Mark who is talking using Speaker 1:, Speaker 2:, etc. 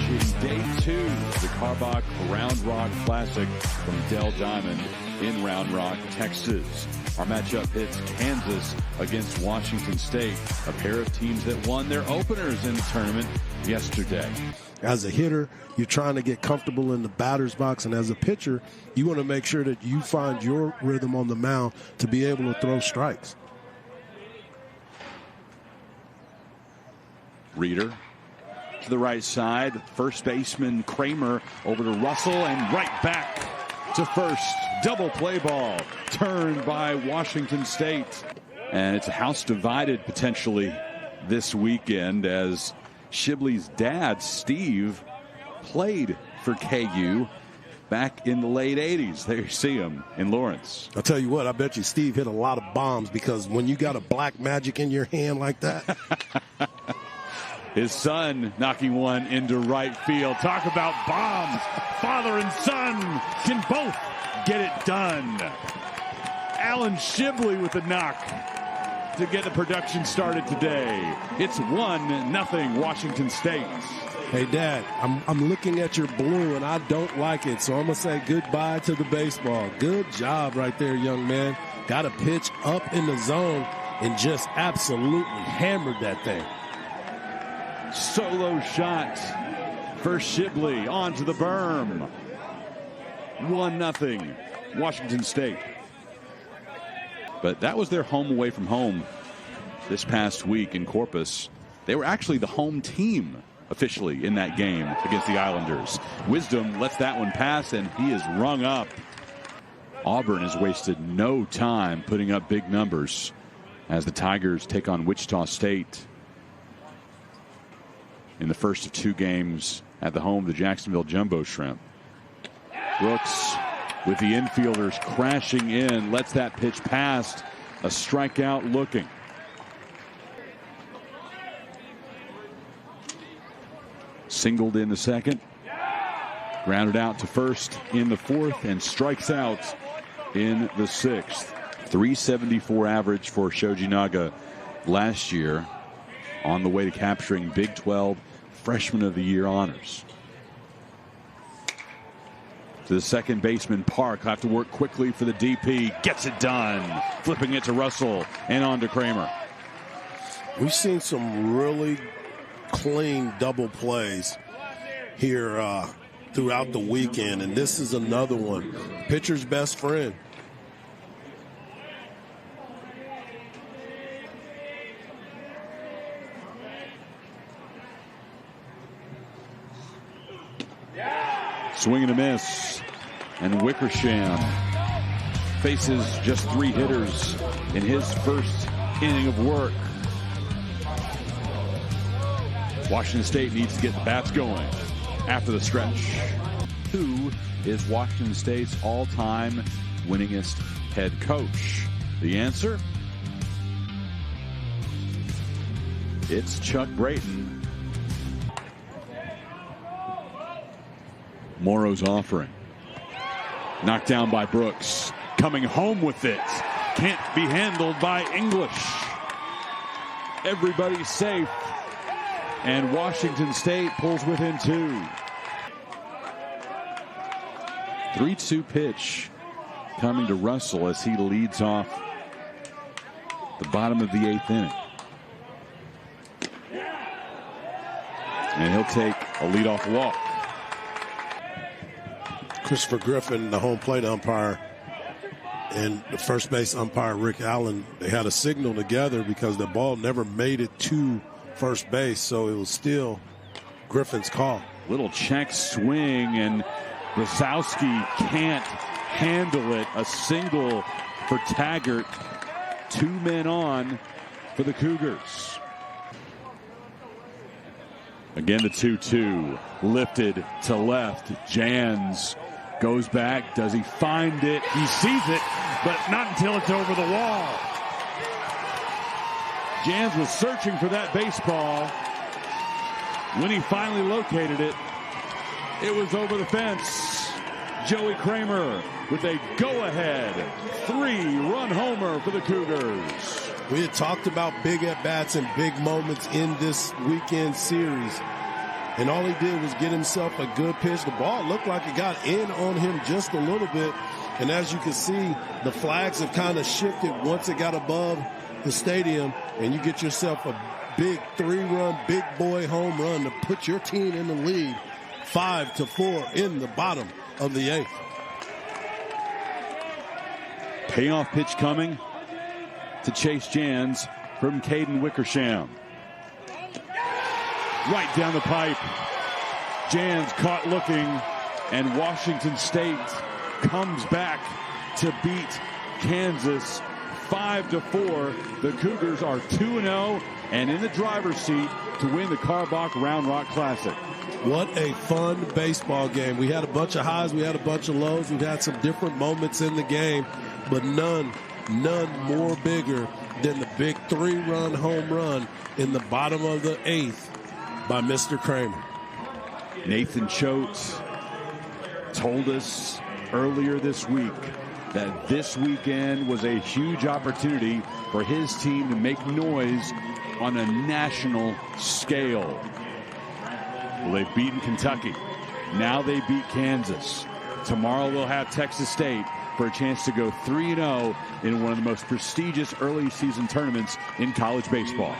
Speaker 1: watching day 2 of the Karbach Round Rock Classic from Dell Diamond in Round Rock, Texas. Our matchup hits Kansas against Washington State, a pair of teams that won their openers in the tournament yesterday.
Speaker 2: As a hitter, you're trying to get comfortable in the batter's box, and as a pitcher, you want to make sure that you find your rhythm on the mound to be able to throw strikes.
Speaker 1: Reeder to the right side. First baseman Kramer over to Russell and right back to first. Double play ball turned by Washington State. And it's a house divided potentially this weekend, as Shibley's dad, Steve, played for KU back in the late 80s. There you see him in Lawrence.
Speaker 2: I'll tell you what, I bet you Steve hit a lot of bombs, because when you got a black magic in your hand like that.
Speaker 1: His son knocking one into right field. Talk about bombs. Father and son can both get it done. Alan Shibley with the knock to get the production started today. It's 1-0 Washington State.
Speaker 2: Hey, Dad, I'm looking at your blue, and I don't like it, so I'm going to say goodbye to the baseball. Good job right there, young man. Got a pitch up in the zone and just absolutely hammered that thing.
Speaker 1: Solo shot for Shibley onto the berm. 1-0 Washington State. But that was their home away from home this past week in Corpus. They were actually the home team officially in that game against the Islanders. Wisdom lets that one pass, and he is rung up. Auburn has wasted no time putting up big numbers as the Tigers take on Wichita State in the first of 2 games at the home of the Jacksonville Jumbo Shrimp. Brooks with the infielders crashing in, lets that pitch past. A strikeout looking. Singled in the second. Grounded out to first in the 4th, and strikes out in the 6th. 374 average for Shoji Naga last year, on the way to capturing Big 12 Freshman of the Year honors. To the second baseman, Park. Have to work quickly for the DP. Gets it done. Flipping it to Russell and on to Kramer.
Speaker 2: We've seen some really clean double plays here throughout the weekend, and this is another one. Pitcher's best friend.
Speaker 1: Swing and a miss. And Wickersham faces just 3 hitters in his first inning of work. Washington State needs to get the bats going after the stretch. Who is Washington State's all-time winningest head coach? The answer? It's Chuck Brayton. Morrow's offering. Knocked down by Brooks. Coming home with it. Can't be handled by English. Everybody's safe. And Washington State pulls within 2. 3-2 pitch coming to Russell as he leads off the bottom of the 8th inning. And he'll take a leadoff walk.
Speaker 2: Christopher Griffin, the home plate umpire, and the first base umpire, Rick Allen, they had a signal together because the ball never made it to first base, so it was still Griffin's call.
Speaker 1: Little check swing, and Brzezowski can't handle it. A single for Taggart. 2 men on for the Cougars. Again, the 2-2. Lifted to left. Jans goes back. Does he find it? He sees it, but not until it's over the wall. Jans was searching for that baseball. When he finally located it, it was over the fence. Joey Kramer with a go-ahead 3-run homer for the Cougars.
Speaker 2: We had talked about big at-bats and big moments in this weekend series. and all he did was get himself a good pitch. The ball looked like it got in on him just a little bit, and as you can see, the flags have kind of shifted once it got above the stadium, and you get yourself a big 3-run, big boy home run to put your team in the lead 5-4 in the bottom of the 8th.
Speaker 1: Payoff pitch coming to Chase Jans from Caden Wickersham. Right down the pipe. Jans caught looking, and Washington State comes back to beat Kansas 5-4. The Cougars are 2-0 and in the driver's seat to win the Karbach Round Rock Classic.
Speaker 2: What a fun baseball game. We had a bunch of highs, we had a bunch of lows, we've had some different moments in the game, but none more bigger than the big 3-run home run in the bottom of the 8th by Mr. Kramer.
Speaker 1: Nathan Choate told us earlier this week that this weekend was a huge opportunity for his team to make noise on a national scale. Well, they've beaten Kentucky. Now they beat Kansas. Tomorrow they'll have Texas State for a chance to go 3-0 in one of the most prestigious early season tournaments in college baseball.